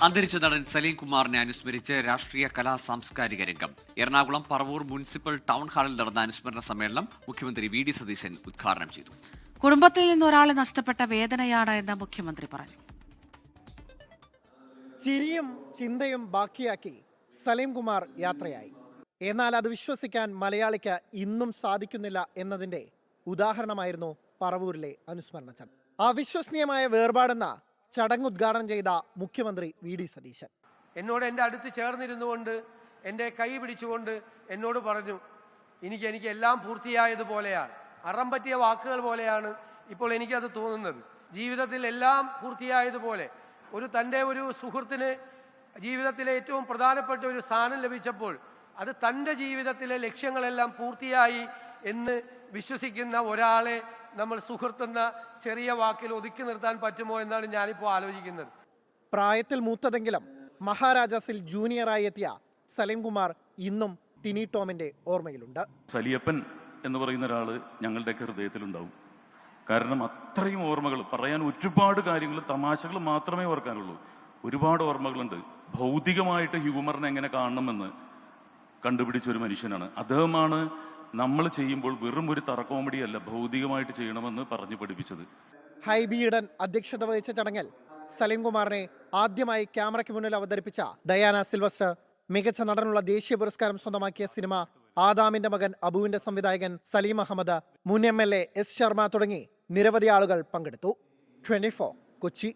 അന്തരിച്ച നടൻ സലീം കുമാറിനെ അനുസ്മരിച്ച് രാഷ്ട്രീയ കലാ സാംസ്കാരിക രംഗം. എറണാകുളം പറവൂർ മുനിസിപ്പൽ ടൗൺ ഹാളിൽ നടന്ന അനുസ്മരണ സമ്മേളനം മുഖ്യമന്ത്രി വി ഡി സതീശൻ ഉദ്ഘാടനം ചെയ്തു. കുടുംബത്തിൽ നിന്ന് ഒരാളെ നഷ്ടപ്പെട്ട വേദനയാണ് എന്ന് മുഖ്യമന്ത്രി പറഞ്ഞു. ചിരിയും ചിന്തയും ബാക്കിയാക്കി സലീം കുമാർ യാത്രയായി. എന്നാൽ അത് വിശ്വസിക്കാൻ മലയാളിക്ക് ഇന്നും സാധിക്കുന്നില്ല എന്നതിന്റെ ഉദാഹരണമായിരുന്നു പറവൂരിലെ അനുസ്മരണ ചടങ്ങ്. അവിശ്വസനീയമായ വേർപാടെന്ന ചടങ്ങ് ഉദ്ഘാടനം ചെയ്ത മുഖ്യമന്ത്രി വി ഡി സതീശൻ എന്നോട് എൻ്റെ അടുത്ത് ചേർന്നിരുന്നുകൊണ്ട് എൻ്റെ കൈ പിടിച്ചുകൊണ്ട് എന്നോട് പറഞ്ഞു, എനിക്ക് എല്ലാം പൂർത്തിയായതുപോലെയാണ്, അറം പറ്റിയ വാക്കുകൾ പോലെയാണ് ഇപ്പോൾ എനിക്കത് തോന്നുന്നത്. ജീവിതത്തിൽ എല്ലാം പൂർത്തിയായതുപോലെ തൻ്റെ ഒരു സുഹൃത്തിന് ജീവിതത്തിലെ ഏറ്റവും പ്രധാനപ്പെട്ട ഒരു സ്ഥാനം ലഭിച്ചപ്പോൾ അത് തൻ്റെ ജീവിതത്തിലെ ലക്ഷ്യങ്ങളെല്ലാം പൂർത്തിയായി എന്ന് വിശ്വസിക്കുന്ന ഒരാളെ നമ്മൾ സുഹൃത്തെന്ന ചെറിയ വാക്കിൽ ഒതുക്കി നിർത്താൻ പറ്റുമോ എന്നാണ് ഞാനിപ്പോൾ ആലോചിക്കുന്നത്. പ്രായത്തിൽ മൂത്തതെങ്കിലും മഹാരാജാസിൽ ജൂനിയറായി എത്തിയ സലീം കുമാർ ഇന്നും ടിനി ടോമിന്റെ ഓർമ്മയിലുണ്ട്. സലിയപ്പൻ എന്ന് പറയുന്ന ഒരാള് ഞങ്ങളുടെയൊക്കെ ഹൃദയത്തിലുണ്ടാവും. കാരണം അത്രയും ഓർമ്മകൾ, പറയാൻ ഒരുപാട് കാര്യങ്ങൾ, തമാശകൾ മാത്രമേ ഓർക്കാനുള്ളൂ. ഒരുപാട് ഓർമ്മകളുണ്ട്. ഭൗതികമായിട്ട് ഹ്യൂമറിനെ എങ്ങനെ കാണണമെന്ന് കണ്ടുപിടിച്ച ഒരു മനുഷ്യനാണ് അദ്ദേഹമാണ്. നമ്മൾ ചെയ്യുമ്പോൾ വെറും ഒരു തറ കോമഡി അല്ല, ഭൗതികമായിട്ട് ചെയ്യണമെന്ന് പറഞ്ഞു പഠിപ്പിച്ചത്. ഹൈബി ഈഡൻ അധ്യക്ഷത വഹിച്ച ചടങ്ങിൽ സലീം കുമാറിനെ ആദ്യമായി ക്യാമറയ്ക്ക് മുന്നിൽ അവതരിപ്പിച്ച ഡയാന സിൽവസ്റ്റർ, മികച്ച നടനുള്ള ദേശീയ പുരസ്കാരം സ്വന്തമാക്കിയ സിനിമ ആദാമിന്റെ മകൻ അബുവിന്റെ സംവിധായകൻ സലീം അഹമ്മദ്, മുൻ MLA S ശർമ്മ തുടങ്ങി നിരവധി ആളുകൾ പങ്കെടുത്തു. 24 കൊച്ചി.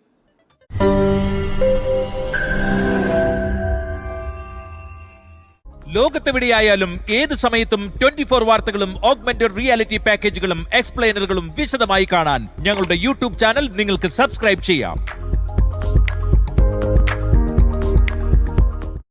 ലോകത്തെവിടെയായാലും ഏത് സമയത്തും 24 വാർത്തകളും ഓഗ്മെന്റഡ് റിയാലിറ്റി പാക്കേജുകളും എക്സ്പ്ലെയിനറുകളും വിശദമായി കാണാൻ ഞങ്ങളുടെ യൂട്യൂബ് ചാനൽ നിങ്ങൾക്ക് സബ്സ്ക്രൈബ് ചെയ്യാം.